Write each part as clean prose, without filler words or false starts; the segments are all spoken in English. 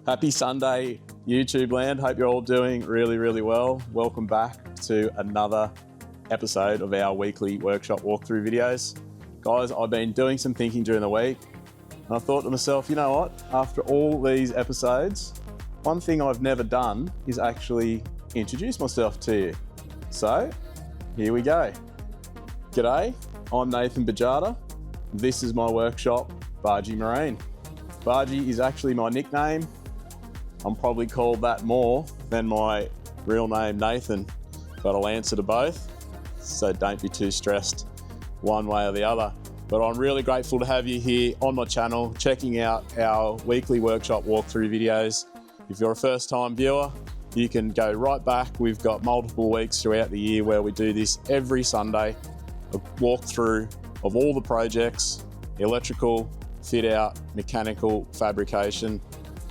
Happy Sunday, YouTube land. Hope you're all doing really well. Welcome back to another episode of our weekly workshop walkthrough videos. Guys, I've been doing some thinking during the week, and I thought to myself, you know what? After all these episodes, one thing I've never done is actually introduce myself to you. So, here we go. G'day, I'm Nathan Bajada. This is my workshop, Barji Marine. Barji is actually my nickname. I'm probably called that more than my real name, Nathan, but I'll answer to both, so don't be too stressed one way or the other. But I'm really grateful to have you here on my channel, checking out our weekly workshop walkthrough videos. If you're a first-time viewer, you can go right back. We've got multiple weeks throughout the year where we do this every Sunday, a walkthrough of all the projects, electrical, fit out, mechanical, fabrication,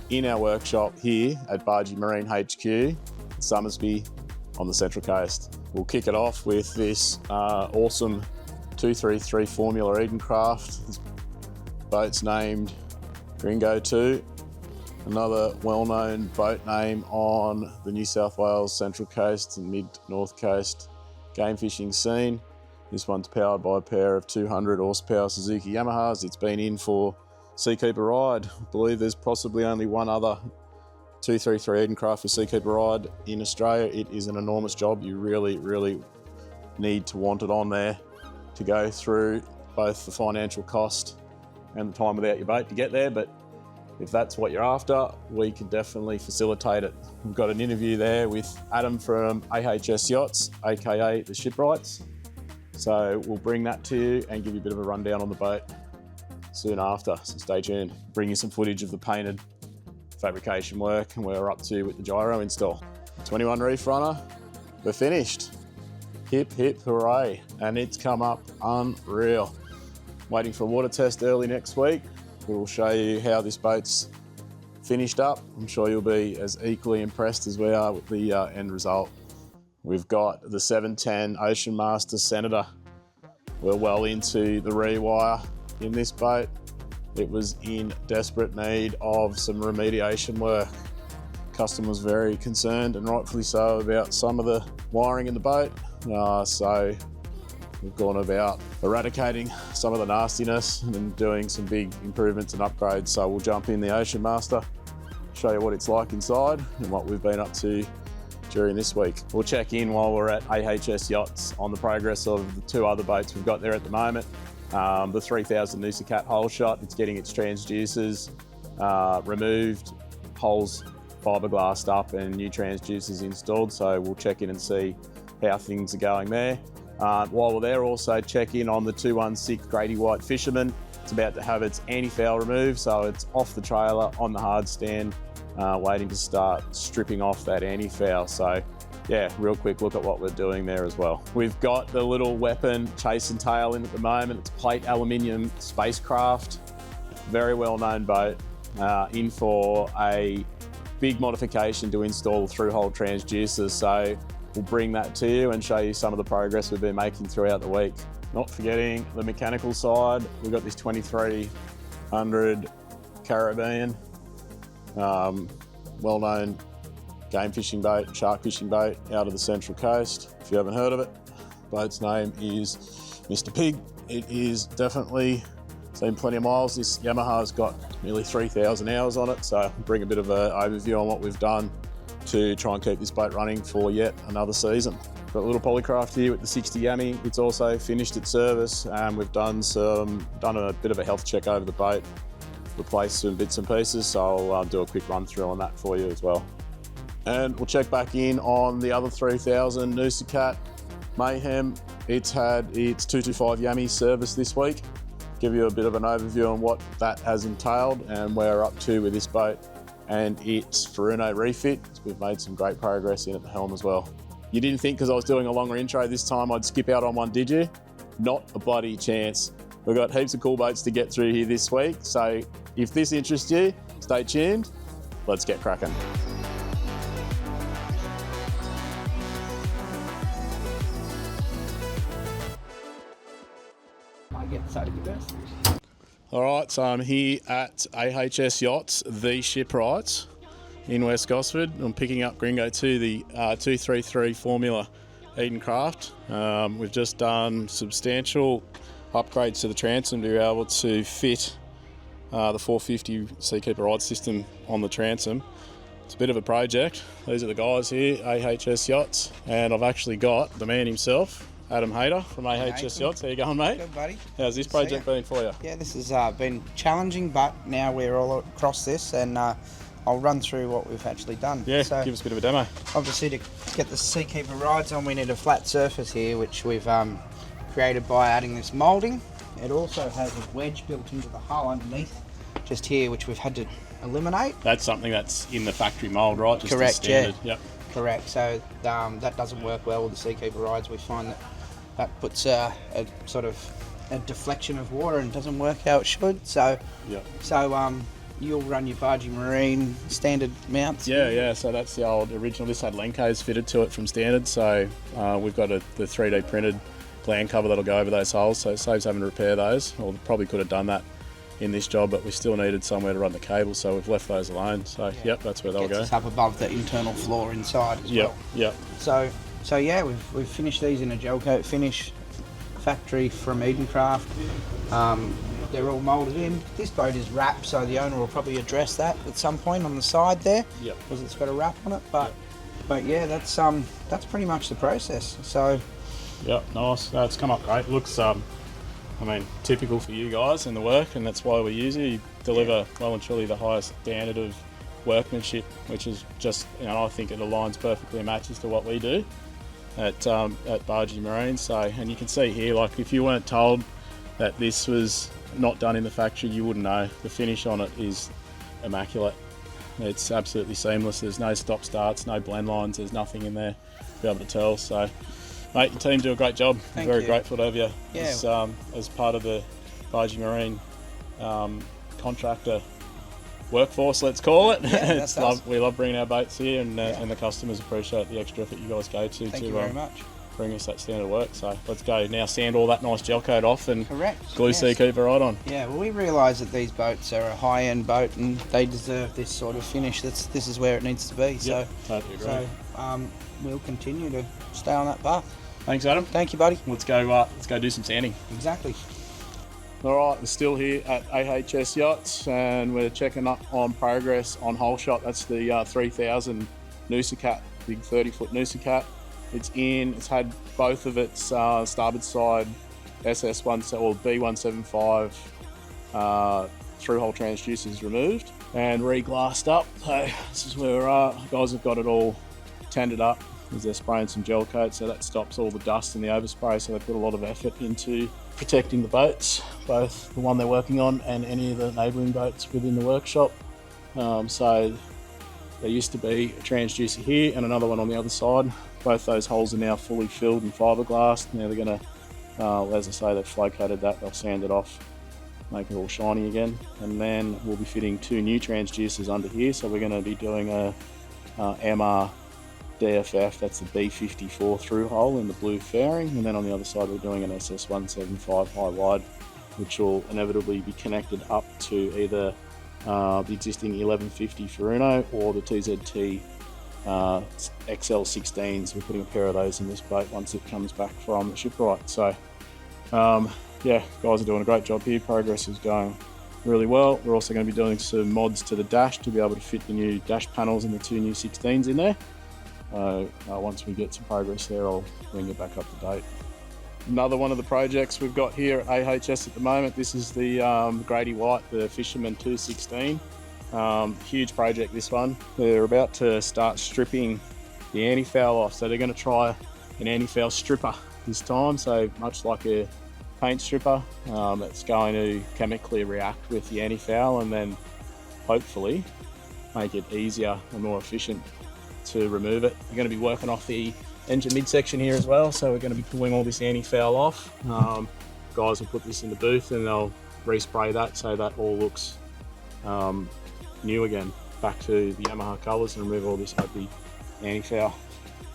in our workshop here at Barji Marine HQ, Somersby on the Central Coast. We'll kick it off with this awesome 233 Formular Edencraft. This boat's named Gringo 2, another well-known boat name on the New South Wales Central Coast and mid-North Coast game fishing scene. This one's powered by a pair of 200 horsepower Suzuki Yamahas. It's been in for Seakeeper Ride. I believe there's possibly only one other 233 Edencraft with Seakeeper Ride in Australia. It is an enormous job. You really need to want it on there to go through both the financial cost and the time without your boat to get there. But if that's what you're after, we can definitely facilitate it. We've got an interview there with Adam from AHS Yachts, aka the Shipwrights. So we'll bring that to you and give you a bit of a rundown on the boat soon after, so stay tuned. Bring you some footage of the painted fabrication work and where we're up to with the gyro install. 21 Reef Runner, we're finished. Hip hooray, and it's come up unreal. Waiting for a water test early next week. We'll show you how this boat's finished up. I'm sure you'll be as equally impressed as we are with the end result. We've got the 710 Oceanmaster Senator. We're well into the rewire in this boat. It was in desperate need of some remediation work. Customer was very concerned, and rightfully so, about some of the wiring in the boat. So we've gone about eradicating some of the nastiness and doing some big improvements and upgrades. So we'll jump in the Oceanmaster, show you what it's like inside and what we've been up to during this week. We'll check in while we're at AHS Yachts on the progress of the two other boats we've got there at the moment. The 3000 Noosacat Holeshot, it's getting its transducers removed, holes fiberglassed up and new transducers installed. So we'll check in and see how things are going there. While we're there, also check in on the 216 Grady White Fisherman. It's about to have its anti-foul removed, so it's off the trailer on the hard stand, waiting to start stripping off that anti-foul. So yeah, real quick look at what we're doing there as well. We've got the little weapon Chasin Tail in at the moment. It's plate aluminium SpaceCraft, very well-known boat, in for a big modification to install through-hole transducers. So we'll bring that to you and show you some of the progress we've been making throughout the week. Not forgetting the mechanical side, we've got this 2300 Caribbean, well-known game fishing boat, shark fishing boat out of the Central Coast. If you haven't heard of it, boat's name is Mr. Pig. It is definitely seen plenty of miles. This Yamaha's got nearly 3,000 hours on it, so I'll bring a bit of an overview on what we've done to try and keep this boat running for yet another season. Got a little Polycraft here with the 60 Yami. It's also finished its service, and we've done a bit of a health check over the boat, replaced some bits and pieces, so I'll do a quick run through on that for you as well. And we'll check back in on the other 3000 Noosacat Mayhem. It's had its 225 Yami service this week. Give you a bit of an overview on what that has entailed and where we're up to with this boat and its Furuno refit. We've made some great progress in at the helm as well. You didn't think because I was doing a longer intro this time I'd skip out on one, did you? Not a bloody chance. We've got heaps of cool boats to get through here this week, so if this interests you, stay tuned. Let's get cracking. All right, so I'm here at AHS Yachts, the Shipwrights. in West Gosford. I'm picking up Gringo 2, the 233 Formula Edencraft. We've just done substantial upgrades to the transom to be able to fit the 450 Seakeeper Ride system on the transom. It's a bit of a project. These are the guys here, AHS Yachts, and I've actually got the man himself, Adam Hayter from AHS Yachts. How you going, mate? Good, buddy. How's this project been for you? Yeah, this has been challenging, but now we're all across this, and I'll run through what we've actually done. Yeah, so, give us a bit of a demo. Obviously, to get the Seakeeper rides on, we need a flat surface here, which we've created by adding this moulding. It also has a wedge built into the hull underneath, just here, which we've had to eliminate. That's something that's in the factory mould, right? Just correct, standard. yeah. Yep. Correct. So that doesn't work well with the Seakeeper rides. We find that puts a sort of a deflection of water and doesn't work how it should. So, yep. You'll run your Barji Marine standard mounts. Yeah. So that's the old original. This had Lenkos fitted to it from standard. So we've got the 3D printed gland cover that'll go over those holes. So it saves having to repair those. Or probably could have done that in this job, but we still needed somewhere to run the cable, so we've left those alone. So yep, that's where they'll go. Us up above the internal floor inside as well. Yep. So yeah, we've finished these in a gel coat finish, factory from Edencraft. They're all moulded in. This boat is wrapped, so the owner will probably address that at some point on the side there. Yep. Because it's got a wrap on it. But yeah, that's pretty much the process. So. Yep, nice. It's come up great. Looks I mean, typical for you guys in the work, and that's why we use you. You deliver well and truly the highest standard of workmanship, which is just, I think it aligns perfectly and matches to what we do at Barji Marine. So, and you can see here, like if you weren't told that this was not done in the factory, you wouldn't know. The finish on it is immaculate. It's absolutely seamless. There's no stop starts, no blend lines. There's nothing in there to be able to tell. So. Mate, your team do a great job. Thank Very you. grateful to have you as part of the Barji Marine contractor workforce, let's call it. Yeah, we love bringing our boats here, and the customers appreciate the extra effort you guys go to. Thank you very much. Bring us that standard work. So let's go now, sand all that nice gel coat off and glue yes. Seakeeper right on. Yeah, well, we realise that these boats are a high-end boat and they deserve this sort of finish. This is where it needs to be. Yep, totally agree. So we'll continue to stay on that path. Thanks, Adam. Thank you, buddy. Let's go do some sanding. Exactly. All right, we're still here at AHS Yachts, and we're checking up on progress on Holeshot. That's the 3000 Noosacat, big 30-foot Noosacat. It's had both of its starboard side SS1 or B175 through-hole transducers removed and re-glassed up. So this is where we're at. Guys have got it all tended up as they're spraying some gel coat, so that stops all the dust and the overspray. So they put a lot of effort into protecting the boats, both the one they're working on and any of the neighbouring boats within the workshop. So there used to be a transducer here and another one on the other side. Both those holes are now fully filled and fiberglassed. Now they're going to, as I say, they've flow coated that, they'll sand it off, make it all shiny again, and then we'll be fitting 2 new transducers under here. So we're going to be doing a MR DFF, that's the B54 through hole in the blue fairing, and then on the other side we're doing an SS175 high wide, which will inevitably be connected up to either the existing 1150 Furuno or the TZT XL16s. We're putting a pair of those in this boat once it comes back from the shipwright. So yeah, guys are doing a great job here. Progress is going really well. We're also going to be doing some mods to the dash to be able to fit the new dash panels and the 2 new 16s in there. Once we get some progress there, I'll bring you back up to date. Another one of the projects we've got here at AHS at the moment, this is the Grady White, the Fisherman 216. Huge project, this one. They're about to start stripping the anti-foul off, so they're going to try an anti-foul stripper this time. So much like a paint stripper, it's going to chemically react with the anti-foul and then hopefully make it easier and more efficient to remove it. We're going to be working off the engine midsection here as well, so we're going to be pulling all this anti-foul off. Guys will put this in the booth and they'll respray that so that all looks new again, back to the Yamaha colours, and remove all this ugly anti-foul.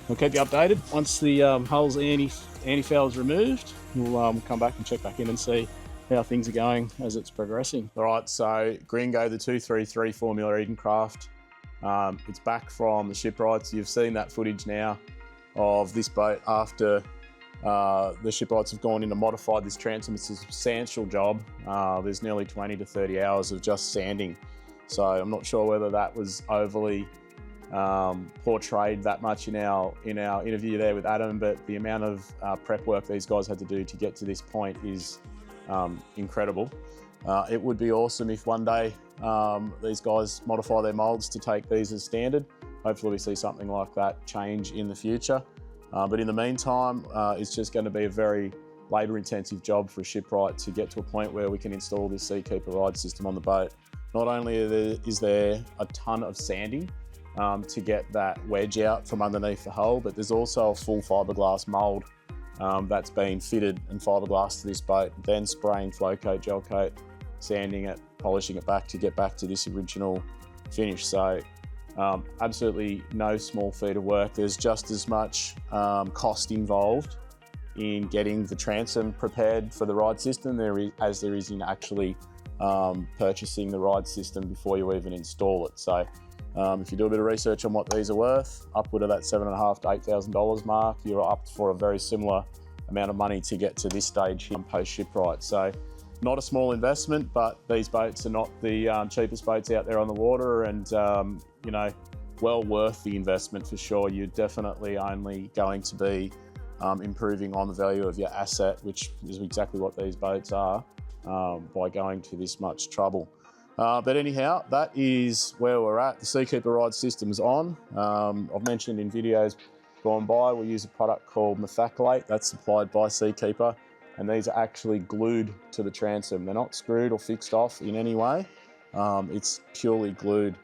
We'll keep you updated. Once the hull's anti-foul is removed, we'll come back and check back in and see how things are going as it's progressing. All right, so Gringo, the 233 Formula Edencraft, It's back from the shipwrights. You've seen that footage now of this boat after the shipwrights have gone in and modified this transom. It's a substantial job. There's nearly 20 to 30 hours of just sanding. So I'm not sure whether that was overly portrayed that much in our interview there with Adam, but the amount of prep work these guys had to do to get to this point is incredible. It would be awesome if one day these guys modify their molds to take these as standard. Hopefully we see something like that change in the future. But in the meantime, it's just going to be a very labour-intensive job for a shipwright to get to a point where we can install this Seakeeper Ride system on the boat. Not only is there a ton of sanding to get that wedge out from underneath the hull, but there's also a full fiberglass mould that's been fitted and fiberglass to this boat, then spraying flow coat, gel coat, sanding it, polishing it back to get back to this original finish. So absolutely no small feat of work. There's just as much cost involved in getting the transom prepared for the ride system as there is in actually purchasing the ride system before you even install it. So if you do a bit of research on what these are worth, upward of that $7,500 to $8,000 mark, you're up for a very similar amount of money to get to this stage in post shipwright. So not a small investment, but these boats are not the cheapest boats out there on the water, and you know, well worth the investment for sure. You're definitely only going to be improving on the value of your asset, which is exactly what these boats are, by going to this much trouble. But anyhow, that is where we're at. The Seakeeper Ride system is on. I've mentioned in videos gone by, we use a product called methacrylate that's supplied by Seakeeper, and these are actually glued to the transom. They're not screwed or fixed off in any way. It's purely glued.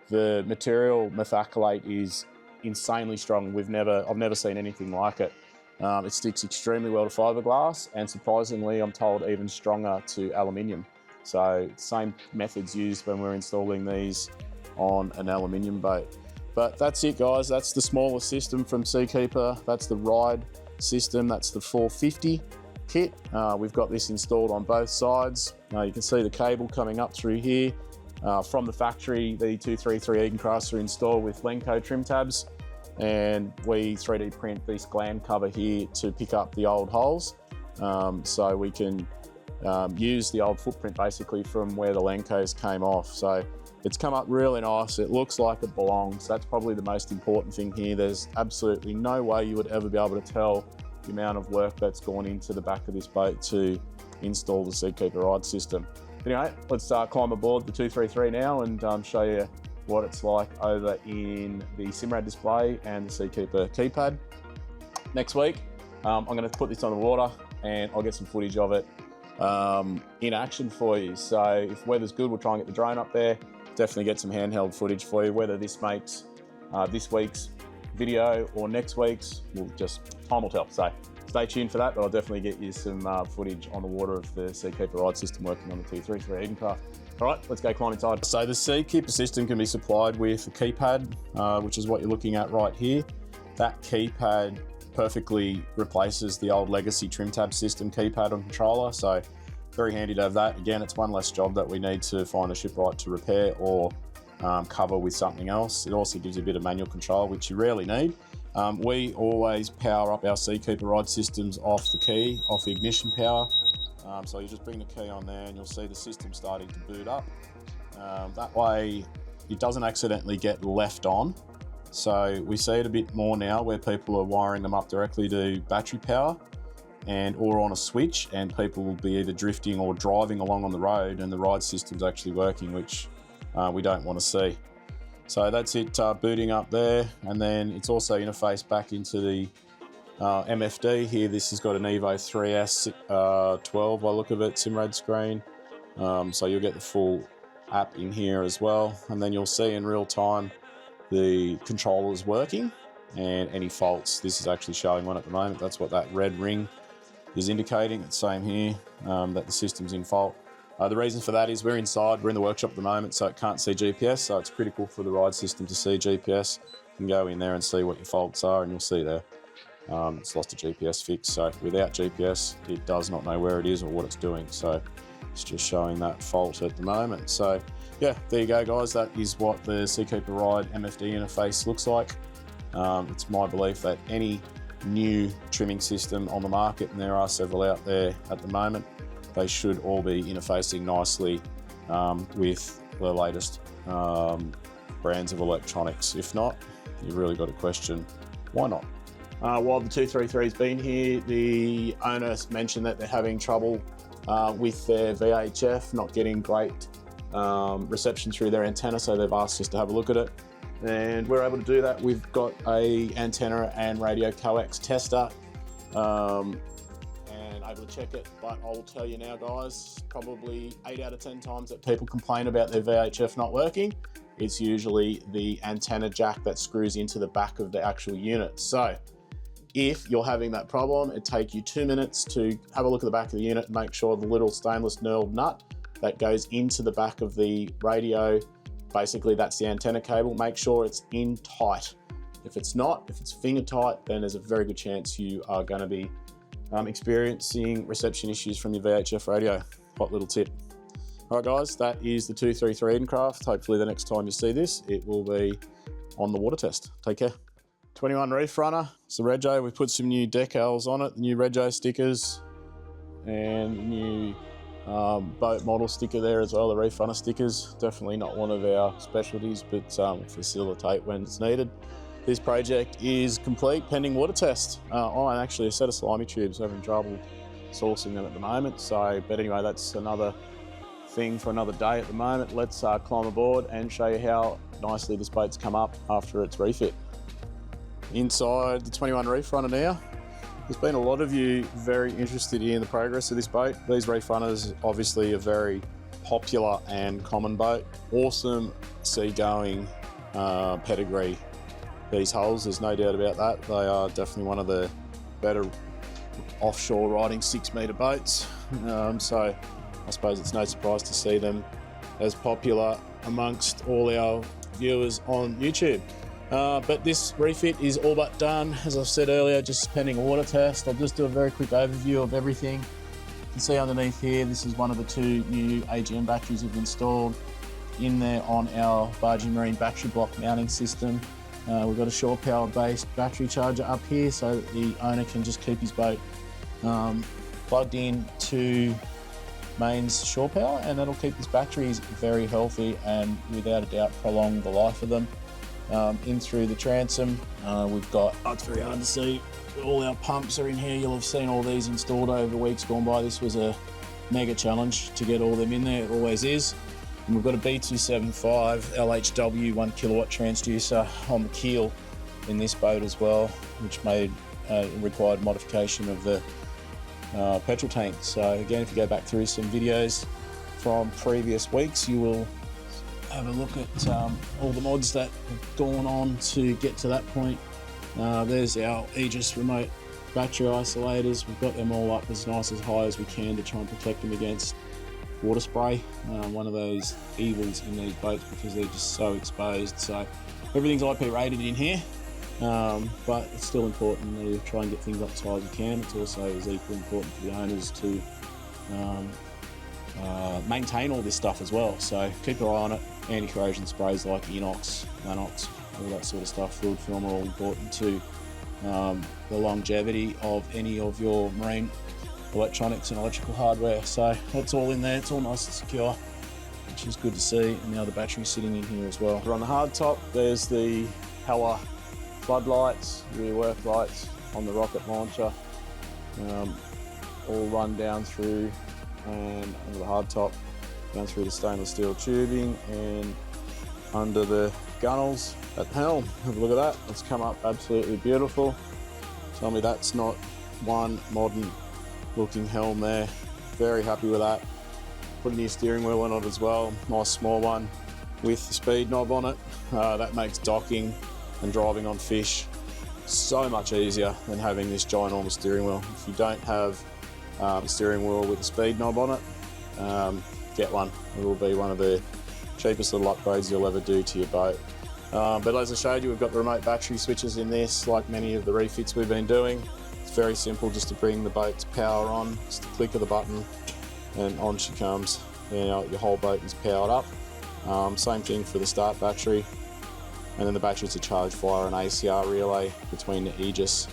The material methacrylate is insanely strong. I've never seen anything like it. It sticks extremely well to fiberglass, and surprisingly, I'm told even stronger to aluminium. So same methods used when we're installing these on an aluminium boat. But that's it, guys. That's the smaller system from Seakeeper. That's the Ride system. That's the 450 kit. We've got this installed on both sides. You can see the cable coming up through here. From the factory, the 233 Edencrafts are installed with Lenco trim tabs, and we 3D print this gland cover here to pick up the old holes, so we can use the old footprint basically from where the Lencos came off. So it's come up really nice. It looks like it belongs. That's probably the most important thing here. There's absolutely no way you would ever be able to tell the amount of work that's gone into the back of this boat to install the Seakeeper Ride system. Anyway, let's climb aboard the 233 now and show you what it's like over in the Simrad display and the Seakeeper keypad. Next week, I'm going to put this on the water and I'll get some footage of it in action for you. So if weather's good, we'll try and get the drone up there. Definitely get some handheld footage for you. Whether this makes this week's video or next week's, time will tell. So stay tuned for that, but I'll definitely get you some footage on the water of the Seakeeper Ride system working on the 233 Edencraft. All right, let's go climb inside. So the Seakeeper system can be supplied with a keypad, which is what you're looking at right here. That keypad perfectly replaces the old legacy trim tab system keypad on controller, so very handy to have that. Again, it's one less job that we need to find a shipwright to repair or cover with something else. It also gives you a bit of manual control, which you rarely need. We always power up our Seakeeper Ride systems off the key, off the ignition power. So you just bring the key on there and you'll see the system starting to boot up. That way it doesn't accidentally get left on. So we see it a bit more now where people are wiring them up directly to battery power or on a switch, and people will be either drifting or driving along on the road and the ride system's actually working, which we don't want to see. So that's it booting up there, and then it's also interfaced back into the MFD here. This has got an Evo 3S 12 by the look of it, Simrad screen. So you'll get the full app in here as well, and then you'll see in real time the controller's working and any faults. This is actually showing one at the moment. That's what that red ring is indicating. It's same here, that the system's in fault. The reason for that is we're inside, we're in the workshop at the moment, so it can't see GPS, so it's critical for the ride system to see GPS. You can go in there and see what your faults are, and you'll see there it's lost a GPS fix. So without GPS, it does not know where it is or what it's doing. So it's just showing that fault at the moment. So yeah, there you go, guys. That is what the Seakeeper Ride MFD interface looks like. It's my belief that any new trimming system on the market, and there are several out there at the moment, they should all be interfacing nicely with the latest brands of electronics. If not, you've really got to question why not. While the 233's been here, the owners mentioned that they're having trouble with their VHF, not getting great reception through their antenna, so they've asked us to have a look at it, and we're able to do that. We've got a antenna and radio coax tester and able to check it, but I will tell you now, guys, probably 8 out of 10 times that people complain about their VHF not working, it's usually the antenna jack that screws into the back of the actual unit. So if you're having that problem, it'd take you 2 minutes to have a look at the back of the unit and make sure the little stainless knurled nut that goes into the back of the radio, basically that's the antenna cable, make sure it's in tight. If it's not, if it's finger tight, then there's a very good chance you are going to be experiencing reception issues from your VHF radio. Hot little tip. All right, guys, that is the 233 Edencraft. Hopefully the next time you see this, it will be on the water test. Take care. 21 Reef Runner, it's the Rego. We put some new decals on it, the new Rego stickers, and the new boat model sticker there as well, the Reef Runner stickers. Definitely not one of our specialties, but facilitate when it's needed. This project is complete pending water test. And actually a set of slimy tubes, having trouble sourcing them at the moment. So, but anyway, that's another thing for another day at the moment. Let's climb aboard and show you how nicely this boat's come up after its refit. Inside the 21 Reef Runner now. There's been a lot of you very interested in the progress of this boat. These Reef Runners obviously a very popular and common boat. Awesome seagoing pedigree. These hulls, there's no doubt about that. They are definitely one of the better offshore riding 6-metre boats. So I suppose it's no surprise to see them as popular amongst all our viewers on YouTube. But this refit is all but done. As I've said earlier, just pending a water test. I'll just do a very quick overview of everything. You can see underneath here, this is one of the 2 new AGM batteries we've installed in there on our Barji Marine battery block mounting system. We've got a shore power based battery charger up here so that the owner can just keep his boat plugged in to mains shore power, and that'll keep his batteries very healthy and without a doubt prolong the life of them. In through the transom, we've got, it's very hard to see, all our pumps are in here. You'll have seen all these installed over weeks gone by. This was a mega challenge to get all them in there, it always is. And we've got a B275 LHW 1 kilowatt transducer on the keel in this boat as well, which made required modification of the petrol tank. So again, if you go back through some videos from previous weeks, you will have a look at all the mods that have gone on to get to that point. There's our Aegis remote battery isolators. We've got them all up as nice as high as we can to try and protect them against water spray. One of those evils in these boats because they're just so exposed. So everything's IP rated in here, but it's still important to try and get things up as high as you can. It's also as equally important for the owners to maintain all this stuff as well. So keep your eye on it. Anti-corrosion sprays like inox, lanox, all that sort of stuff, fluid film are all important to the longevity of any of your marine electronics and electrical hardware. So that's all in there, it's all nice and secure, which is good to see. And now the battery's sitting in here as well. On the hard top, there's the Hella floodlights, rear work lights on the rocket launcher, all run down through and under the hard top, down through the stainless steel tubing and under the gunnels at the helm. Have a look at that, it's come up absolutely beautiful. Tell me that's not one modern looking helm there. Very happy with that. Put a new steering wheel on it as well, nice small one with the speed knob on it. That makes docking and driving on fish so much easier than having this ginormous steering wheel. If you don't have a steering wheel with a speed knob on it, get one. It will be one of the cheapest little upgrades you'll ever do to your boat. But as I showed you, we've got the remote battery switches in this, like many of the refits we've been doing. It's very simple just to bring the boat's power on, just a click of the button and on she comes. Now your whole boat is powered up. Same thing for the start battery. And then the batteries are charged via an ACR relay between the AHS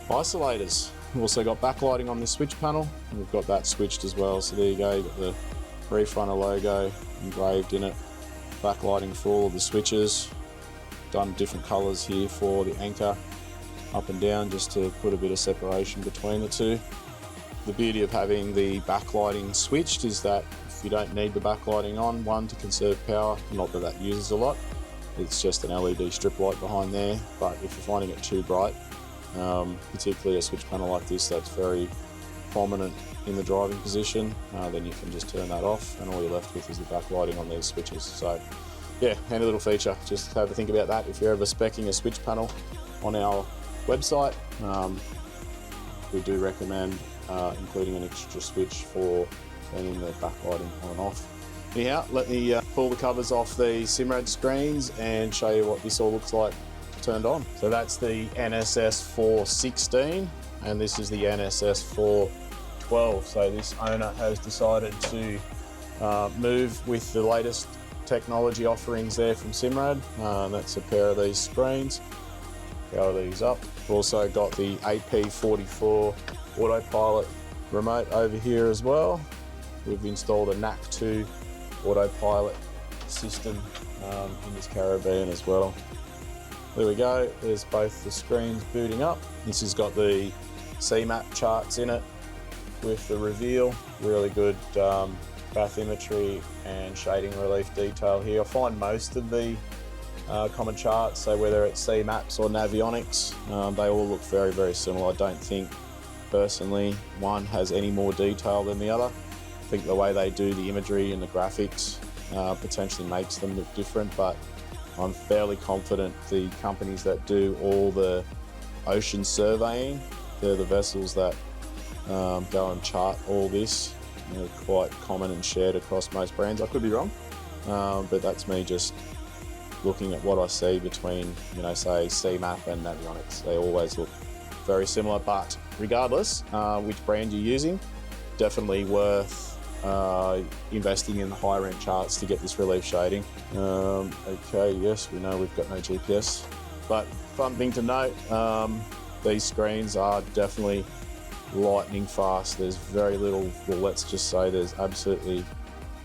isolators. We've also got backlighting on this switch panel. We've got that switched as well. So there you go, you've got the Reef Runner logo engraved in it. Backlighting for all of the switches. Done different colours here for the anchor up and down, just to put a bit of separation between the two. The beauty of having the backlighting switched is that if you don't need the backlighting on, one, to conserve power, not that that uses a lot, it's just an LED strip light behind there, but if you're finding it too bright, particularly a switch panel like this that's very prominent in the driving position, then you can just turn that off and all you're left with is the backlighting on these switches. So yeah, handy little feature. Just have a think about that if you're ever speccing a switch panel on our website. We do recommend including an extra switch for turning the backlighting on and off. Anyhow, let me pull the covers off the Simrad screens and show you what this all looks like turned on. So that's the NSS4 16 and this is the NSS4 12. So this owner has decided to move with the latest technology offerings there from Simrad. That's a pair of these screens. Power these up. We've also got the AP44 autopilot remote over here as well. We've installed a NAC2 autopilot system in this Caribbean as well. There we go, there's both the screens booting up. This has got the CMAP charts in it with the reveal. Really good bathymetry and shading relief detail here. I find most of the common charts, so whether it's CMAPs or Navionics, they all look very, very similar. I don't think personally one has any more detail than the other. I think the way they do the imagery and the graphics potentially makes them look different, but I'm fairly confident the companies that do all the ocean surveying, they're the vessels that go and chart all this. They're quite common and shared across most brands. I could be wrong, but that's me just looking at what I see between, you know, say CMAP and Navionics. They always look very similar, but regardless which brand you're using, definitely worth investing in the higher end charts to get this relief shading. Okay, yes, we know we've got no GPS, but fun thing to note, these screens are definitely lightning fast. There's very little, well, let's just say there's absolutely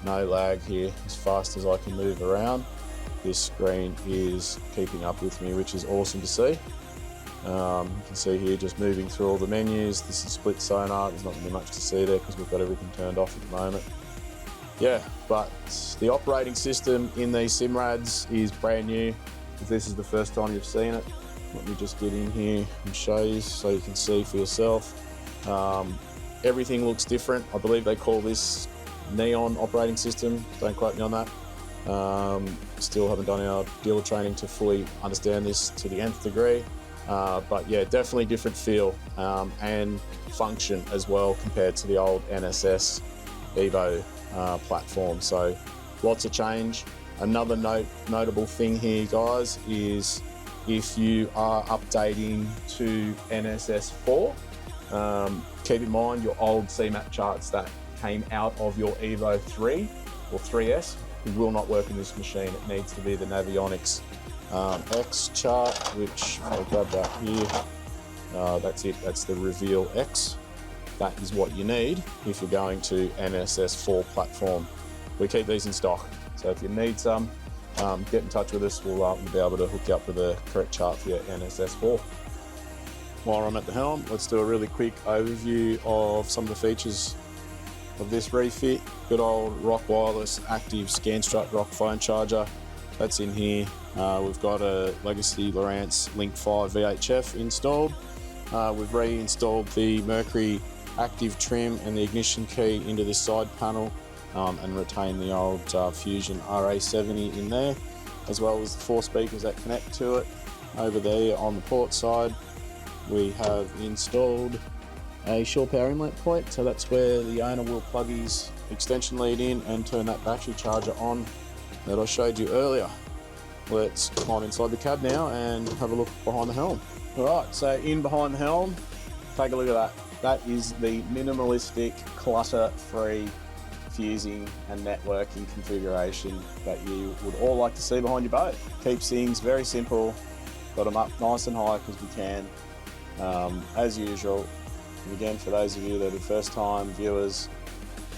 no lag here. As fast as I can move around, this screen is keeping up with me, which is awesome to see. You can see here just moving through all the menus. This is split sonar. There's not going to be much to see there because we've got everything turned off at the moment. Yeah, but the operating system in these Simrads is brand new. If this is the first time you've seen it, let me just get in here and show you so you can see for yourself. Everything looks different. I believe they call this Neon operating system. Don't quote me on that. Still haven't done our dealer training to fully understand this to the nth degree. But yeah, definitely different feel and function as well compared to the old NSS Evo platform. So lots of change. Another notable thing here, guys, is if you are updating to NSS4, keep in mind your old CMAP charts that came out of your Evo 3 or 3S will not work in this machine. It needs to be the Navionics X chart, which I'll grab that here. That's it, that's the Reveal X. That is what you need if you're going to NSS4 platform. We keep these in stock, so if you need some, get in touch with us. We'll be able to hook you up with the correct chart for your NSS4. While I'm at the helm, let's do a really quick overview of some of the features of this refit. Good old Rock Wireless active ScanStrut Rock phone charger. That's in here. We've got a Legacy Lowrance Link 5 VHF installed. We've reinstalled the Mercury active trim and the ignition key into this side panel and retained the old Fusion RA70 in there, as well as the 4 speakers that connect to it. Over there on the port side, we have installed a shore power inlet point, so that's where the owner will plug his extension lead in and turn that battery charger on that I showed you earlier. Let's climb inside the cab now and have a look behind the helm. Alright, so in behind the helm, take a look at that. That is the minimalistic, clutter-free fusing and networking configuration that you would all like to see behind your boat. Keeps things very simple, got them up nice and high because we can, as usual. And again, for those of you that are first time viewers,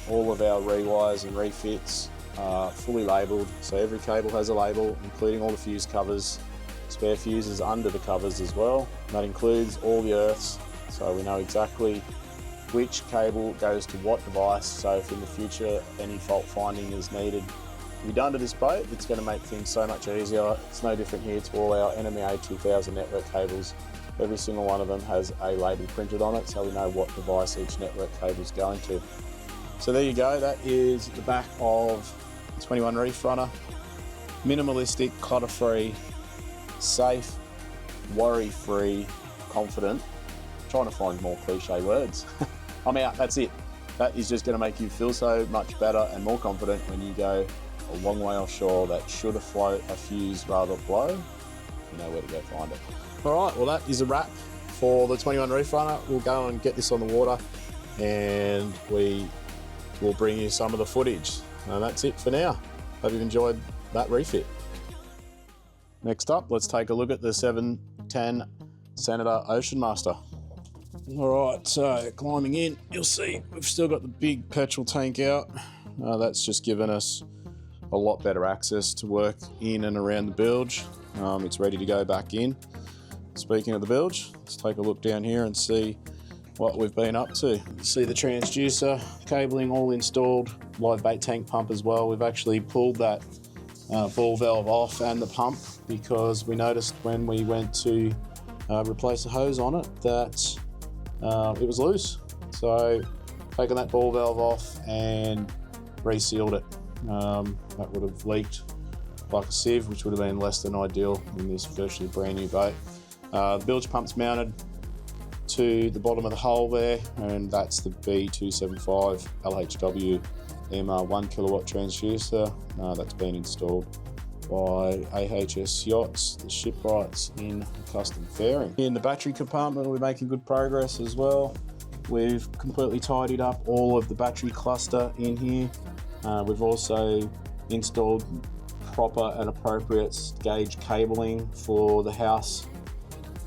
all of our rewires and refits are fully labelled, so every cable has a label, including all the fuse covers, spare fuses under the covers as well. That includes all the earths, so we know exactly which cable goes to what device, so if in the future any fault finding is needed to be done to this boat, it's going to make things so much easier. It's no different here to all our NMEA 2000 network cables. Every single one of them has a label printed on it, so we know what device each network cable is going to. So there you go, that is the back of 21 Reef Runner. Minimalistic, clutter-free, safe, worry-free, confident. I'm trying to find more cliche words. I'm out, that's it. That is just going to make you feel so much better and more confident when you go a long way offshore that should a fuse rather blow, you know where to go find it. All right, well that is a wrap for the 21 Reef Runner. We'll go and get this on the water and we will bring you some of the footage. And that's it for now. Hope you've enjoyed that refit. Next up, let's take a look at the 710 Senator Oceanmaster. All right, so climbing in, you'll see we've still got the big petrol tank out. That's just given us a lot better access to work in and around the bilge. It's ready to go back in. Speaking of the bilge, let's take a look down here and see what we've been up to. You see the transducer, cabling all installed, live bait tank pump as well. We've actually pulled that ball valve off and the pump because we noticed when we went to replace the hose on it that it was loose. So taken that ball valve off and resealed it. That would have leaked like a sieve, which would have been less than ideal in this virtually brand new boat. The bilge pump's mounted to the bottom of the hull there, and that's the B275 LHW MR 1 kilowatt transducer that's been installed by AHS Yachts, the shipwrights in custom fairing. In the battery compartment, we're making good progress as well. We've completely tidied up all of the battery cluster in here. We've also installed proper and appropriate gauge cabling for the house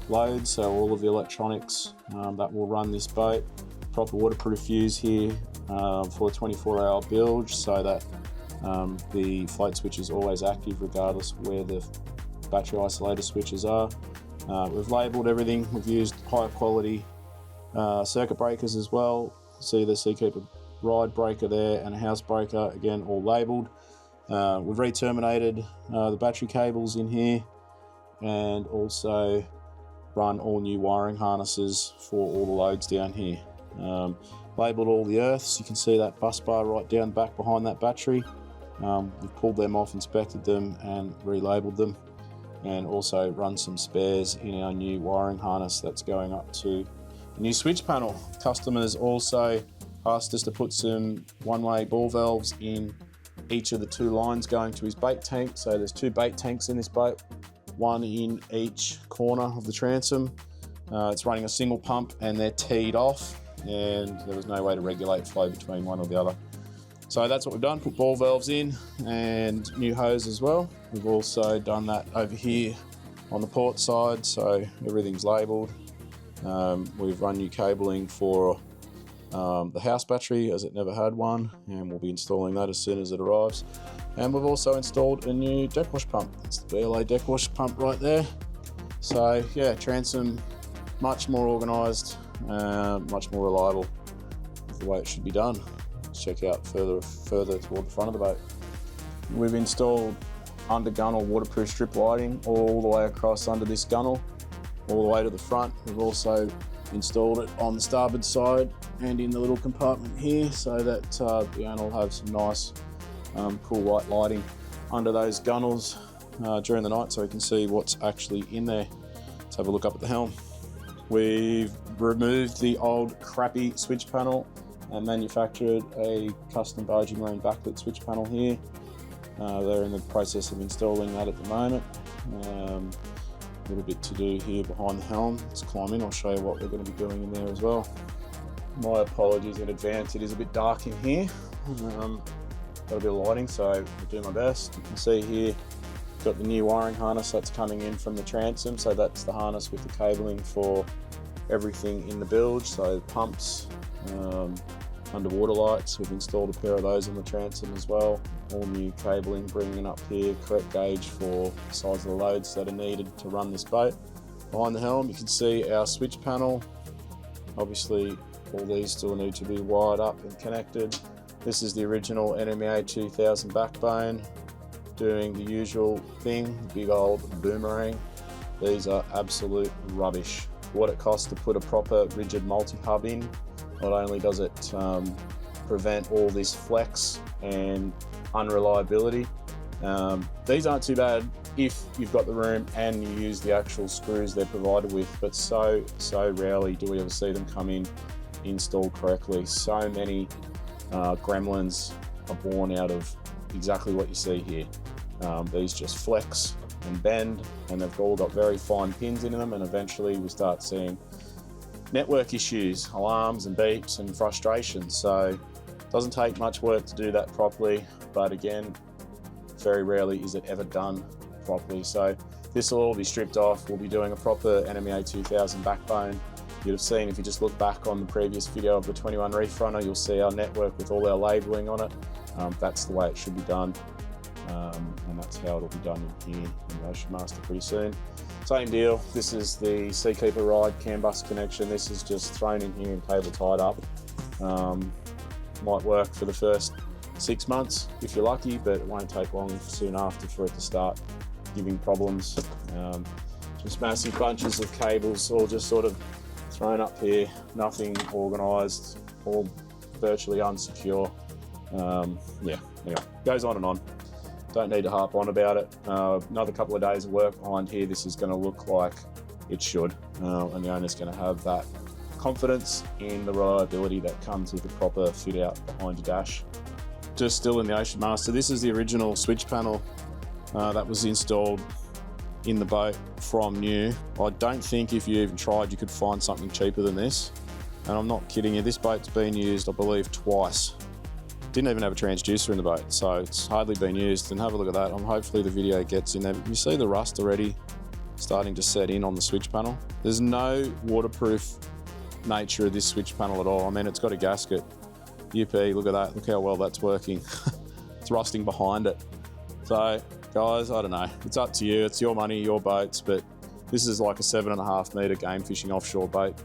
load, so all of the electronics that will run this boat. Proper waterproof fuse here for a 24-hour bilge, so that the float switch is always active regardless of where the battery isolator switches are. We've labelled everything. We've used high quality circuit breakers as well. See the Seakeeper Ride breaker there and a house breaker, again all labelled. We've re-terminated the battery cables in here and also run all new wiring harnesses for all the loads down here. Labelled all the earths. You can see that bus bar right down back behind that battery. We've pulled them off, inspected them and relabelled them, and also run some spares in our new wiring harness that's going up to the new switch panel. Customers also asked us to put some one-way ball valves in each of the two lines going to his bait tank. So there's two bait tanks in this boat, one in each corner of the transom. It's running a single pump and they're teed off, and there was no way to regulate flow between one or the other. So that's what we've done, put ball valves in and new hose as well. We've also done that over here on the port side, so everything's labelled. We've run new cabling for the house battery as it never had one, and we'll be installing that as soon as it arrives. And we've also installed a new deck wash pump. It's the BLA deck wash pump right there. So yeah, transom much more organised, much more reliable with the way it should be done. Let's check out further toward the front of the boat. We've installed under gunnel waterproof strip lighting all the way across under this gunnel, all the way to the front. We've also installed it on the starboard side and in the little compartment here, so that the owner will have some nice cool white lighting under those gunnels during the night, so we can see what's actually in there. Let's have a look up at the helm. We've removed the old crappy switch panel and manufactured a custom Barji Marine backlit switch panel here. They're in the process of installing that at the moment. A little bit to do here behind the helm. Let's climb in, I'll show you what we're going to be doing in there as well. My apologies in advance, it is a bit dark in here. Got a bit of lighting, so I'll do my best. You can see here, got the new wiring harness that's coming in from the transom. So that's the harness with the cabling for everything in the bilge. So pumps, underwater lights. We've installed a pair of those on the transom as well. All new cabling, bringing up here, correct gauge for the size of the loads that are needed to run this boat. Behind the helm, you can see our switch panel. Obviously, all these still need to be wired up and connected. This is the original NMEA 2000 backbone, doing the usual thing, big old boomerang. These are absolute rubbish. What it costs to put a proper rigid multi-hub in, not only does it prevent all this flex and unreliability, these aren't too bad if you've got the room and you use the actual screws they're provided with, but so rarely do we ever see them come in installed correctly. So many gremlins are born out of exactly what you see here. These just flex and bend, and they've all got very fine pins in them, and eventually we start seeing network issues, alarms and beeps and frustrations. So it doesn't take much work to do that properly, but again, very rarely is it ever done properly. So this will all be stripped off. We'll be doing a proper NMEA 2000 backbone. You'd have seen, if you just look back on the previous video of the 21 Reef Runner, you'll see our network with all our labelling on it. That's the way it should be done, and that's how it'll be done in here in the Oceanmaster pretty soon. Same deal, this is the Seakeeper Ride CAN bus connection. This is just thrown in here and cable tied up. Might work for the first 6 months if you're lucky, but it won't take long soon after for it to start giving problems. Just massive bunches of cables all just sort of thrown up here, nothing organised, all virtually unsecure. Yeah, anyway, goes on and on. Don't need to harp on about it. Another couple of days of work behind here, this is going to look like it should, and the owner's going to have that confidence in the reliability that comes with a proper fit out behind your dash. Just still in the Oceanmaster, this is the original switch panel that was installed in the boat from new. I don't think if you even tried you could find something cheaper than this, and I'm not kidding you, this boat's been used I believe twice. Didn't even have a transducer in the boat, so it's hardly been used. And have a look at that. Hopefully the video gets in there. But you see the rust already starting to set in on the switch panel. There's no waterproof nature of this switch panel at all. I mean, it's got a gasket. UP, look at that, look how well that's working. It's rusting behind it. So guys, I don't know, it's up to you, it's your money, your boats, but this is like a 7.5 metre game fishing offshore boat.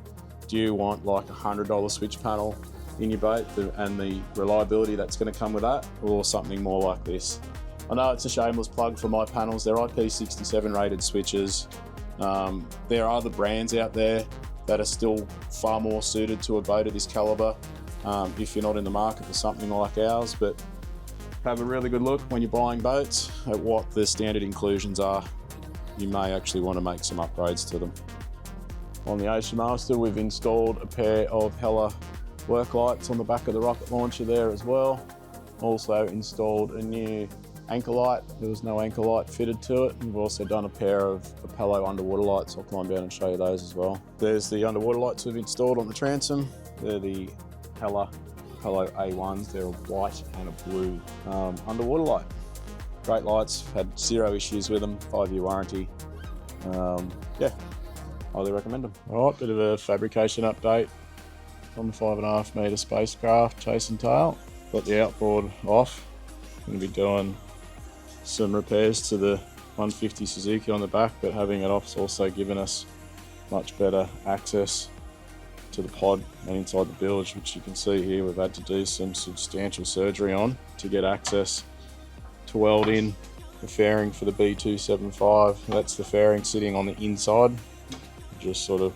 Do you want like $100 switch panel in your boat and the reliability that's going to come with that, or something more like this? I know it's a shameless plug for my panels. They're IP67 rated switches. There are other brands out there that are still far more suited to a boat of this caliber, if you're not in the market for something like ours. But have a really good look when you're buying boats at what the standard inclusions are. You may actually want to make some upgrades to them. On the Oceanmaster, we've installed a pair of Hella work lights on the back of the rocket launcher there as well. Also installed a new anchor light. There was no anchor light fitted to it. We've also done a pair of Apollo underwater lights. I'll climb down and show you those as well. There's the underwater lights we've installed on the transom. They're the Hella Apollo A1s. They're a white and a blue underwater light. Great lights, had 0 issues with them, 5-year warranty. Yeah, highly recommend them. All right, bit of a fabrication update on the 5.5 metre SpaceCraft Chasin Tail. Got the outboard off. Going to be doing some repairs to the 150 Suzuki on the back, but having it off's also given us much better access to the pod and inside the bilge, which you can see here we've had to do some substantial surgery on to get access to weld in the fairing for the B275. That's the fairing sitting on the inside, just sort of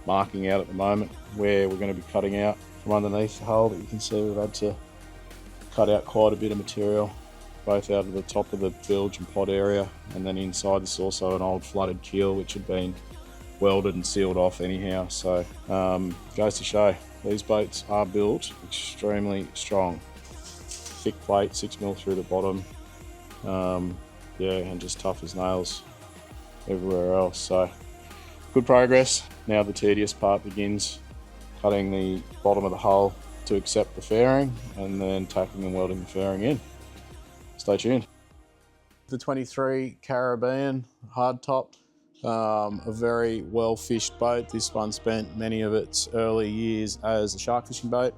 marking out at the moment where we're going to be cutting out from underneath the hull. But you can see we've had to cut out quite a bit of material, both out of the top of the bilge and pod area, and then inside there's also an old flooded keel which had been welded and sealed off anyhow. So goes to show these boats are built extremely strong. Thick plate, 6mm through the bottom, yeah, and just tough as nails everywhere else. So good progress. Now the tedious part begins, cutting the bottom of the hull to accept the fairing and then tacking and welding the fairing in. Stay tuned. The 23 Caribbean hardtop, a very well fished boat. This one spent many of its early years as a shark fishing boat.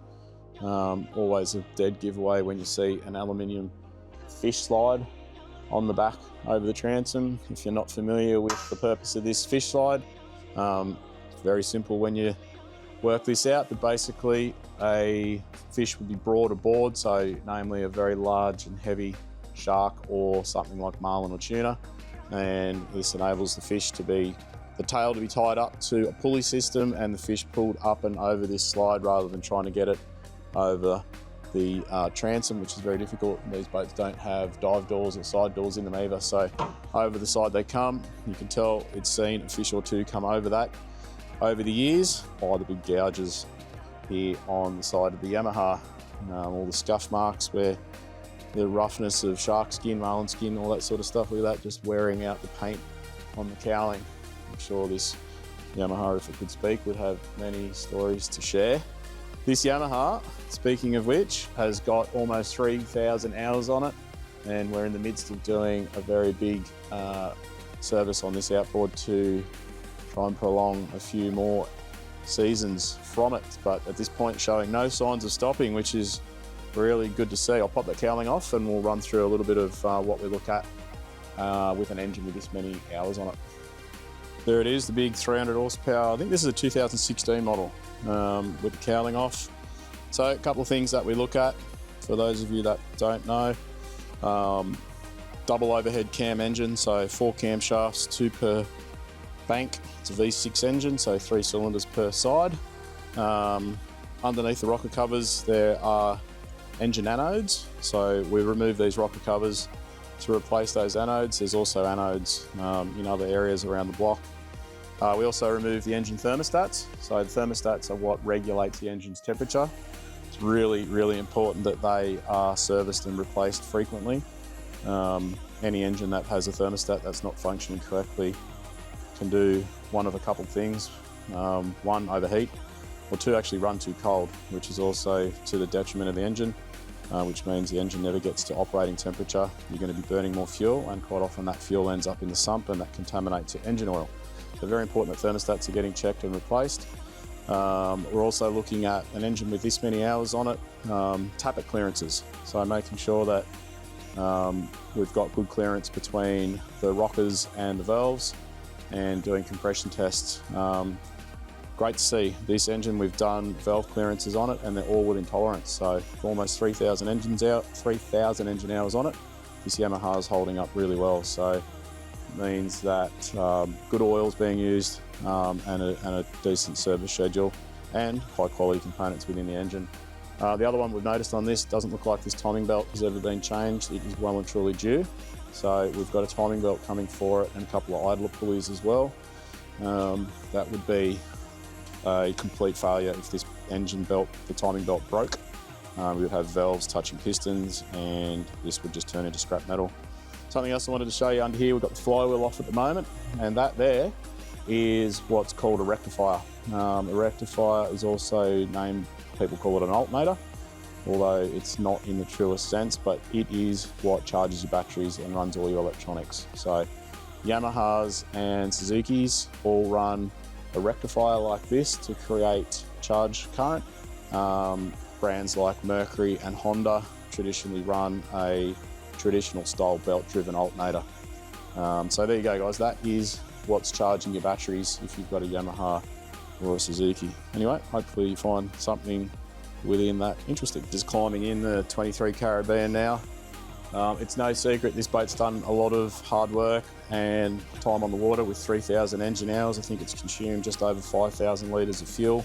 Always a dead giveaway when you see an aluminium fish slide on the back over the transom. If you're not familiar with the purpose of this fish slide, it's very simple when you work this out, but basically a fish would be brought aboard, so namely a very large and heavy shark or something like marlin or tuna, and this enables the fish to be, the tail to be tied up to a pulley system and the fish pulled up and over this slide rather than trying to get it over the transom, which is very difficult. These boats don't have dive doors or side doors in them either, so over the side they come. You can tell it's seen a fish or two come over that over the years by the big gouges here on the side of the Yamaha, all the scuff marks where the roughness of shark skin, marlin skin, all that sort of stuff. Look at that, just wearing out the paint on the cowling. I'm sure this Yamaha, if it could speak, would have many stories to share. This Yamaha, speaking of which, has got almost 3,000 hours on it, and we're in the midst of doing a very big service on this outboard to try and prolong a few more seasons from it, but at this point showing no signs of stopping, which is really good to see. I'll pop that cowling off and we'll run through a little bit of what we look at with an engine with this many hours on it. There it is, the big 300 horsepower. I think this is a 2016 model with the cowling off. So a couple of things that we look at for those of you that don't know. Double overhead cam engine, so 4 camshafts, 2 per bank. It's a V6 engine, so 3 cylinders per side. Underneath the rocker covers there are engine anodes, so we remove these rocker covers to replace those anodes. There's also anodes in other areas around the block. We also remove the engine thermostats. So the thermostats are what regulates the engine's temperature. It's really, really important that they are serviced and replaced frequently. Any engine that has a thermostat that's not functioning correctly can do one of a couple things. 1, overheat, or 2, actually run too cold, which is also to the detriment of the engine, which means the engine never gets to operating temperature. You're going to be burning more fuel, and quite often that fuel ends up in the sump and that contaminates your engine oil. So very important that thermostats are getting checked and replaced. We're also looking at an engine with this many hours on it, tappet clearances. So making sure that we've got good clearance between the rockers and the valves, and doing compression tests. Great to see. This engine, we've done valve clearances on it and they're all within tolerance. So almost 3,000 engine hours on it. This Yamaha is holding up really well. So it means that good oil's being used and a decent service schedule and high quality components within the engine. The other one we've noticed on this, doesn't look like this timing belt has ever been changed. It is well and truly due. So we've got a timing belt coming for it and a couple of idler pulleys as well. That would be a complete failure if this engine belt, the timing belt, broke. We would have valves touching pistons and this would just turn into scrap metal. Something else I wanted to show you under here, we've got the flywheel off at the moment, and that there is what's called a rectifier. A rectifier is also named, people call it an alternator, although it's not in the truest sense, but it is what charges your batteries and runs all your electronics. So Yamahas and Suzukis all run a rectifier like this to create charge current. Brands like Mercury and Honda traditionally run a traditional style belt driven alternator. So there you go guys, that is what's charging your batteries if you've got a Yamaha or a Suzuki. Anyway, hopefully you find something within that interesting. Just climbing in the 23 Caribbean now. It's no secret this boat's done a lot of hard work and time on the water with 3,000 engine hours. I think it's consumed just over 5,000 litres of fuel.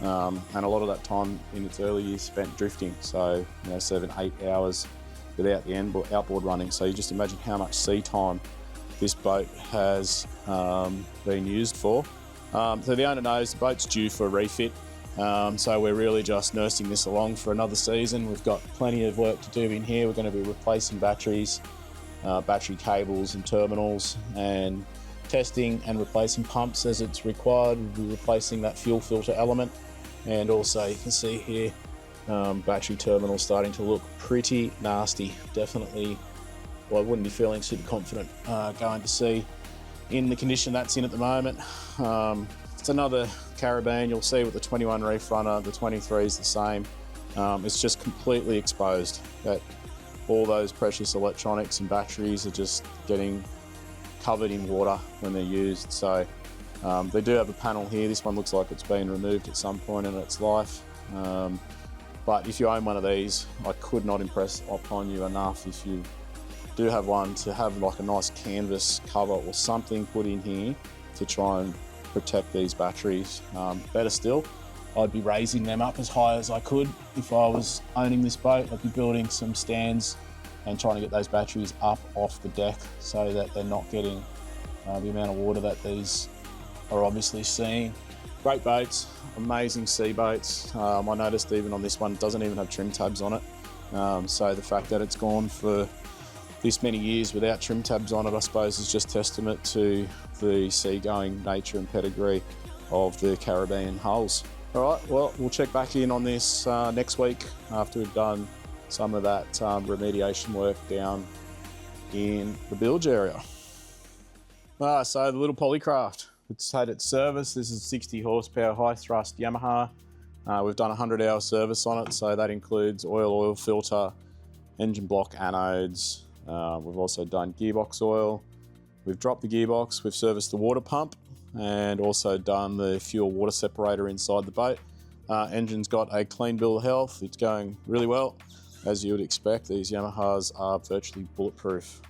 And a lot of that time in its early years spent drifting. So, 7-8 hours without the outboard running. So you just imagine how much sea time this boat has been used for. So the owner knows the boat's due for a refit. So we're really just nursing this along for another season. We've got plenty of work to do in here. We're going to be replacing batteries, battery cables and terminals, and testing and replacing pumps as it's required. We'll be replacing that fuel filter element. And also you can see here battery terminal starting to look pretty nasty. Definitely, well, I wouldn't be feeling super confident going to sea in the condition that's in at the moment. It's another Caribbean. You'll see with the 21 Reef Runner, the 23 is the same. It's just completely exposed. That all those precious electronics and batteries are just getting covered in water when they're used. So they do have a panel here. This one looks like it's been removed at some point in its life. But if you own one of these, I could not impress upon you enough, if you do have one, to have like a nice canvas cover or something put in here to try and protect these batteries. Better still, I'd be raising them up as high as I could. If I was owning this boat, I'd be building some stands and trying to get those batteries up off the deck so that they're not getting the amount of water that these are obviously seeing. Great boats, amazing sea boats. I noticed even on this one, it doesn't even have trim tabs on it. So the fact that it's gone for this many years without trim tabs on it, I suppose, is just testament to the seagoing nature and pedigree of the Caribbean hulls. All right, well, we'll check back in on this next week after we've done some of that remediation work down in the bilge area. So the little Polycraft, it's had its service. This is 60 horsepower high thrust Yamaha. We've done a 100-hour service on it, so that includes oil filter, engine block anodes. We've also done gearbox oil. We've dropped the gearbox, we've serviced the water pump, and also done the fuel water separator inside the boat. Engine's got a clean bill of health. It's going really well. As you would expect, these Yamahas are virtually bulletproof.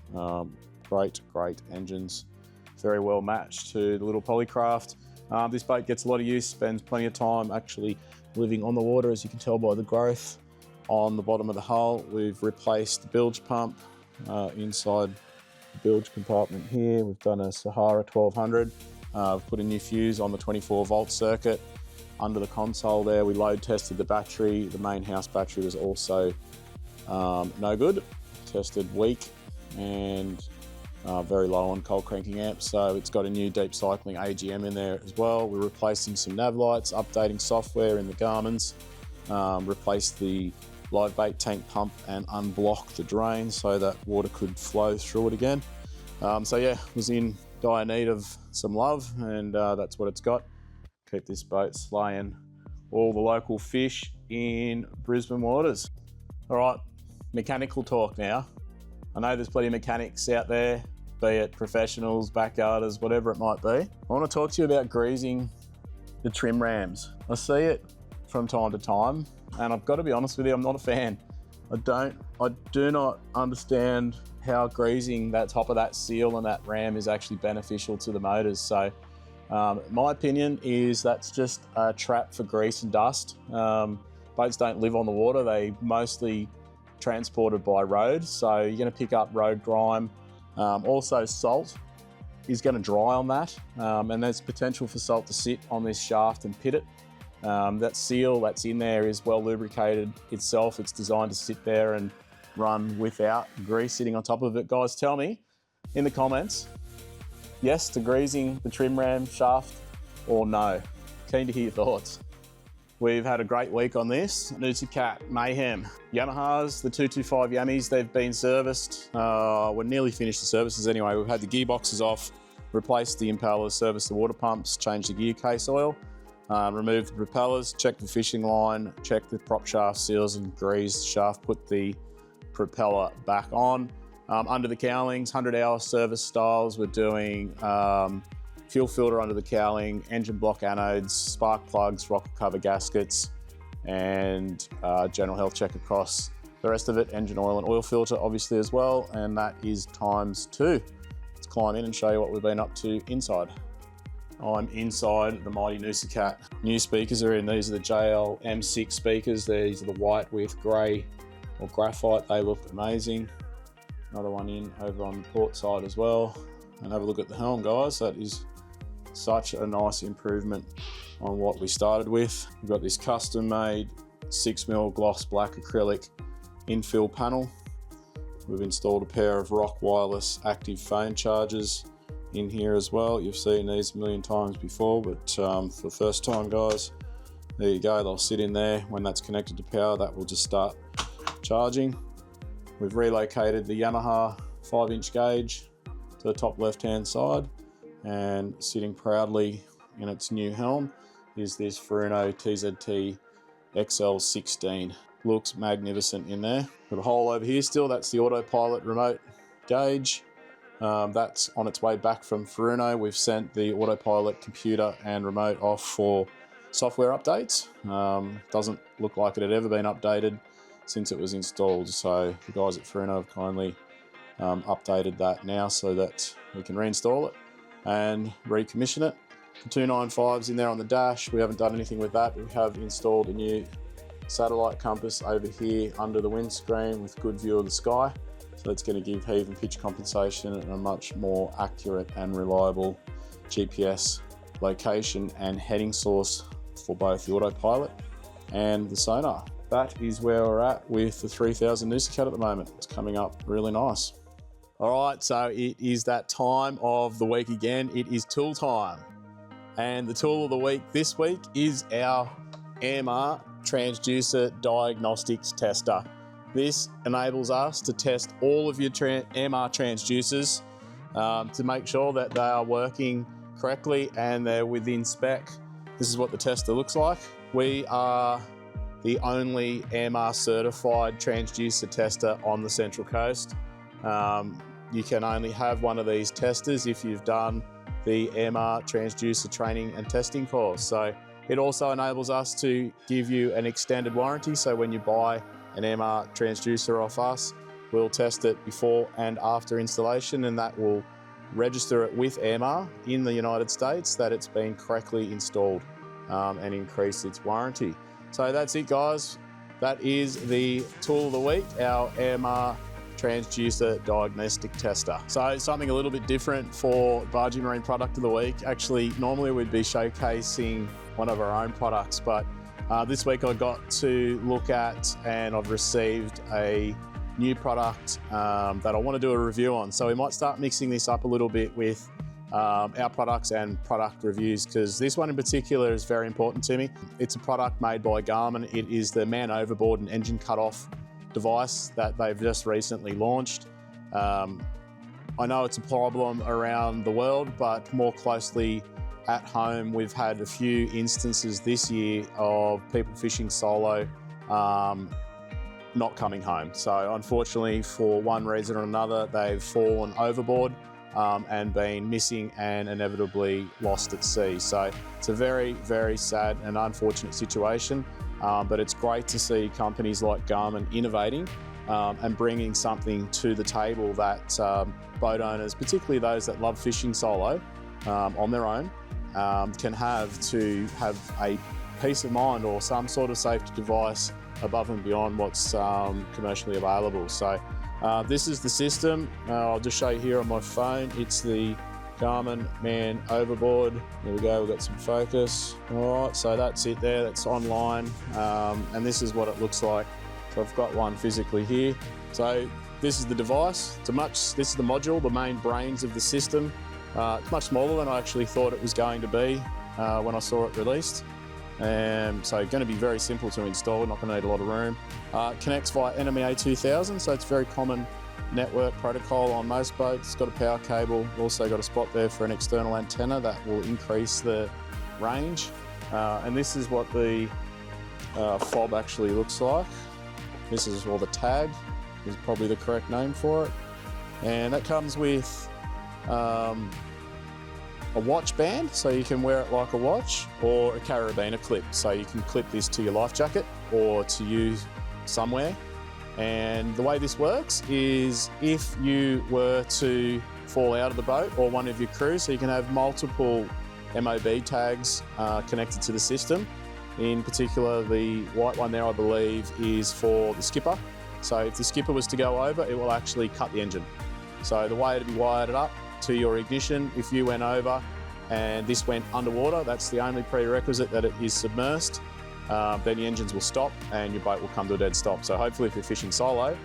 Great engines. Very well matched to the little Polycraft. This boat gets a lot of use, spends plenty of time actually living on the water, as you can tell by the growth on the bottom of the hull. We've replaced the bilge pump inside the bilge compartment here. We've done a Sahara 1200. We've put a new fuse on the 24 volt circuit. Under the console there, we load tested the battery. The main house battery was also no good. Tested weak and very low on cold cranking amps, so it's got a new deep cycling AGM in there as well. We're replacing some nav lights, updating software in the Garmin's, replaced the live bait tank pump and unblock the drain so that water could flow through it again. So yeah, was in dire need of some love, and that's what it's got. Keep this boat slaying all the local fish in Brisbane waters. All right, mechanical talk now. I know there's plenty of mechanics out there, be it professionals, backyarders, whatever it might be. I want to talk to you about greasing the trim rams. I see it from time to time, and I've got to be honest with you, I'm not a fan. I do not understand how greasing that top of that seal and that ram is actually beneficial to the motors. So my opinion is that's just a trap for grease and dust. Boats don't live on the water, they mostly transported by road, so you're going to pick up road grime. Also salt is going to dry on that, and there's potential for salt to sit on this shaft and pit it. That seal that's in there is well lubricated itself. It's designed to sit there and run without grease sitting on top of it. Guys, tell me in the comments, yes to greasing the trim ram shaft or no. Keen to hear your thoughts. We've had a great week on this. Noosacat, Mayhem, Yamahas, the 225 Yammies, they've been serviced. We're nearly finished the services anyway. We've had the gearboxes off, replaced the impellers, serviced the water pumps, changed the gear case oil, removed the propellers, checked the fishing line, checked the prop shaft seals and greased the shaft, put the propeller back on. Under the cowlings, 100-hour service styles, we're doing fuel filter under the cowling, engine block anodes, spark plugs, rocket cover gaskets, and general health check across the rest of it. Engine oil and oil filter obviously as well, and that is ×2. Let's climb in and show you what we've been up to inside. I'm inside the mighty Noosacat. New speakers are in. These are the JL M6 speakers. These are the white with grey or graphite. They look amazing. Another one in over on the port side as well. And have a look at the helm, guys. That is such a nice improvement on what we started with. We've got this custom made 6mm gloss black acrylic infill panel. We've installed a pair of Rock wireless active phone chargers in here as well. You've seen these a million times before, but for the first time, guys, There you go, they'll sit in there. When that's connected to power, that will just start charging. We've relocated the Yamaha 5-inch gauge to the top left-hand side, and sitting proudly in its new helm is this Furuno TZT XL16. Looks magnificent in there. Got a hole over here still, that's the autopilot remote gauge. That's on its way back from Furuno. We've sent the autopilot computer and remote off for software updates. Doesn't look like it had ever been updated since it was installed. So the guys at Furuno have kindly updated that now so that we can reinstall it and recommission it. The 295's in there on the dash. We haven't done anything with that, but we have installed a new satellite compass over here under the windscreen with good view of the sky. So that's going to give heave and pitch compensation and a much more accurate and reliable GPS location and heading source for both the autopilot and the sonar. That is where we're at with the 3000 Noosacat at the moment. It's coming up really nice. All right, so it is that time of the week again. It is tool time. And the tool of the week this week is our AMR transducer diagnostics tester. This enables us to test all of your AMR transducers to make sure that they are working correctly and they're within spec. This is what the tester looks like. We are the only AMR certified transducer tester on the Central Coast. You can only have one of these testers if you've done the AMR transducer training and testing course. So it also enables us to give you an extended warranty. So when you buy an AMR transducer off us, we'll test it before and after installation, and that will register it with AMR in the United States that it's been correctly installed and increase its warranty. So that's it, guys. That is the tool of the week, our AMR transducer diagnostic tester. So something a little bit different for Barji Marine product of the week. Actually, normally we'd be showcasing one of our own products, but this week I got to look at and I've received a new product that I want to do a review on. So we might start mixing this up a little bit with our products and product reviews, because this one in particular is very important to me. It's a product made by Garmin. It is the man overboard and engine cutoff device that they've just recently launched. I know it's a problem around the world, but more closely at home, we've had a few instances this year of people fishing solo not coming home. So unfortunately, for one reason or another, they've fallen overboard and been missing and inevitably lost at sea. So it's a very, very sad and unfortunate situation, but it's great to see companies like Garmin innovating and bringing something to the table that boat owners, particularly those that love fishing solo on their own, can have to have a peace of mind or some sort of safety device above and beyond what's commercially available. So this is the system. I'll just show you here on my phone. It's the Garmin Man Overboard. There we go, we've got some focus. All right, so that's it there, that's online. And this is what it looks like. So I've got one physically here. So this is the device. This is the module, the main brains of the system. It's much smaller than I actually thought it was going to be when I saw it released. So going to be very simple to install, not going to need a lot of room. Connects via NMEA 2000, so it's a very common network protocol on most boats. It's got a power cable, also got a spot there for an external antenna that will increase the range. And this is what the fob actually looks like. This is, or the tag is probably the correct name for it. And that comes with a watch band, so you can wear it like a watch, or a carabiner clip, so you can clip this to your life jacket or to use somewhere. And the way this works is if you were to fall out of the boat or one of your crew, so you can have multiple MOB tags connected to the system. In particular, the white one there, I believe, is for the skipper. So if the skipper was to go over, it will actually cut the engine. So the way to be wired up to your ignition, if you went over and this went underwater, that's the only prerequisite, that it is submersed. Then the engines will stop and your boat will come to a dead stop. So hopefully if you're fishing solo,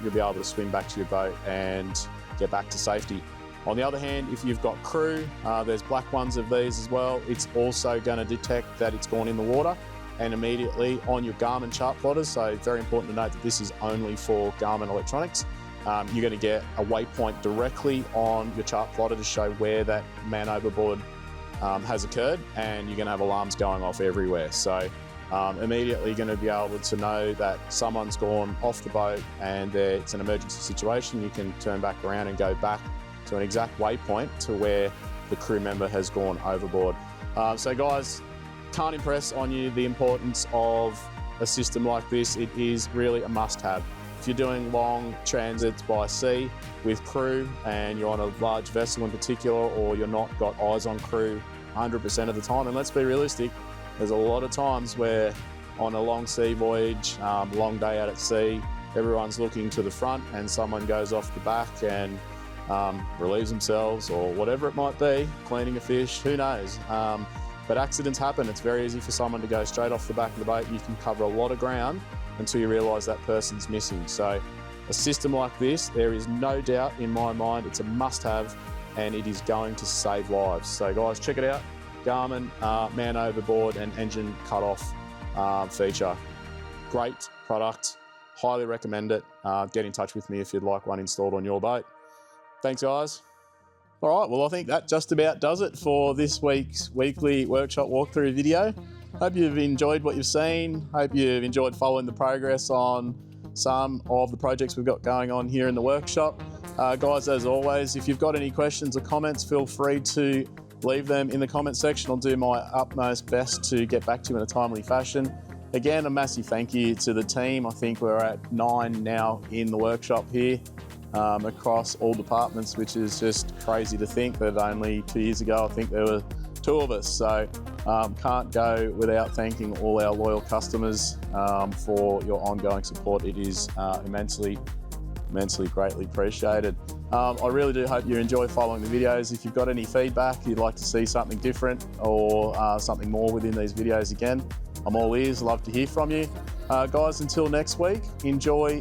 you'll be able to swim back to your boat and get back to safety. On the other hand, if you've got crew, there's black ones of these as well. It's also going to detect that it's gone in the water. and immediately on your Garmin chart plotters. So very important to note that this is only for Garmin electronics. You're going to get a waypoint directly on your chart plotter to show where that man overboard has occurred, and you're going to have alarms going off everywhere. So immediately going to be able to know that someone's gone off the boat and it's an emergency situation. You can turn back around and go back to an exact waypoint to where the crew member has gone overboard. So guys, can't impress on you the importance of a system like this. It is really a must-have. If you're doing long transits by sea with crew and you're on a large vessel in particular, or you're not got eyes on crew 100% of the time, and let's be realistic, there's a lot of times where on a long sea voyage, long day out at sea, everyone's looking to the front and someone goes off the back and relieves themselves or whatever it might be, cleaning a fish, who knows. But accidents happen. It's very easy for someone to go straight off the back of the boat. You can cover a lot of ground until you realise that person's missing. So a system like this, there is no doubt in my mind, it's a must-have and it is going to save lives. So guys, check it out. Garmin man overboard and engine cut-off feature. Great product, highly recommend it. Get in touch with me if you'd like one installed on your boat. Thanks guys. All right, well I think that just about does it for this week's weekly workshop walkthrough video. Hope you've enjoyed what you've seen. Hope you've enjoyed following the progress on some of the projects we've got going on here in the workshop. Guys, as always, if you've got any questions or comments, feel free to leave them in the comment section. I'll do my utmost best to get back to you in a timely fashion. Again, a massive thank you to the team. I think we're at 9 now in the workshop here across all departments, which is just crazy to think that only 2 years ago, I think there were 2 of us. So can't go without thanking all our loyal customers for your ongoing support. It is immensely greatly appreciated. I really do hope you enjoy following the videos. If you've got any feedback, you'd like to see something different or something more within these videos, again, I'm all ears, love to hear from you. Guys, until next week, enjoy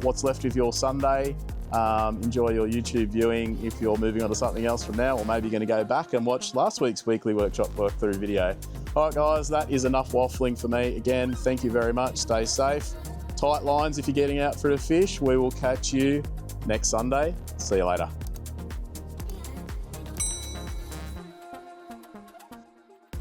what's left of your Sunday. Enjoy your YouTube viewing if you're moving on to something else from now, or maybe you're going to go back and watch last week's weekly workshop walkthrough video. All right, guys, that is enough waffling for me. Again, thank you very much. Stay safe. Tight lines if you're getting out for a fish. We will catch you next Sunday. See you later.